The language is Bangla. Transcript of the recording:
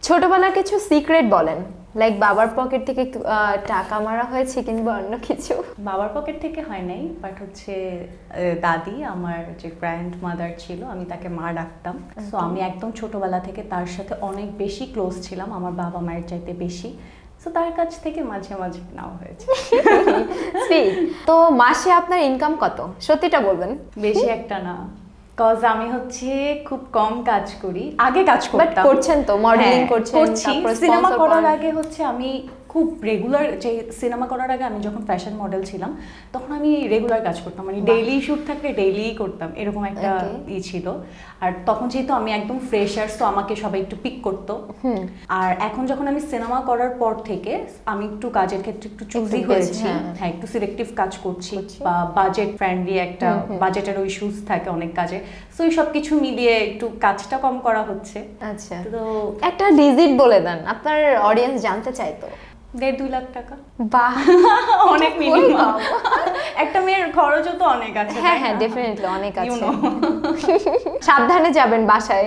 ছোটবেলার কিছু সিক্রেট বলেন, লাইক বাবার পকেট থেকে টাকা মারা হয়েছে কিংবা অন্য কিছু? বাবার পকেট থেকে হয় নাই, বাট হচ্ছে দাদি, আমার যে গ্র্যান্ড মাদার ছিল, আমি তাকে মা ডাকতাম। সো আমি একদম ছোটবেলা থেকে তার সাথে অনেক বেশি ক্লোজ ছিলাম, আমার বাবা মায়ের চাইতে বেশি। সো তার কাছ থেকে মাঝে মাঝে নেওয়া হয়েছে। সুইট। তো মাসে আপনার ইনকাম কত, সত্যিটা বলবেন? বেশি একটা না, কজ আমি হচ্ছে খুব কম কাজ করি। আগে কাজ বাট করতাম, করছেন তো, মডেলিং করছেন, করছি। তারপর সিনেমা sponsor করার পান। আগে হচ্ছে আমি খুব রেগুলার, যে সিনেমা করার আগে আমি যখন ফ্যাশন মডেল ছিলাম তখন আমি রেগুলার কাজ করতাম, মানে ডেইলি শুট থাকলে ডেইলি করতাম, এরকম একটা ই ছিল। আর তখন যেহেতু আমি একদম ফ্রেশার, তো আমাকে সবাই একটু পিক করতো। আর এখন যখন আমি সিনেমা করার পর থেকে আমি একটু কাজের ক্ষেত্রে একটু চুজি হয়েছি, হ্যাঁ একটু সিলেক্টিভ কাজ করছি, বা বাজেট ফ্রেন্ডলি, একটা বাজেটেরও ইস্যুস থাকে অনেক কাজে। সো এই সব কিছু মিলিয়ে একটু কাজটা কম করা হচ্ছে। আচ্ছা, তো একটা ডিজিট বলে দেন, আপনার অডিয়েন্স জানতে চাইতো। 1.5-2 লাখ টাকা। বাহ, অনেক মিনিমাম। একটা মেয়ের খরচও তো অনেক আছে। হ্যাঁ হ্যাঁ, ডেফিনেটলি অনেক আছে। সাবধানে যাবেন বাসায়।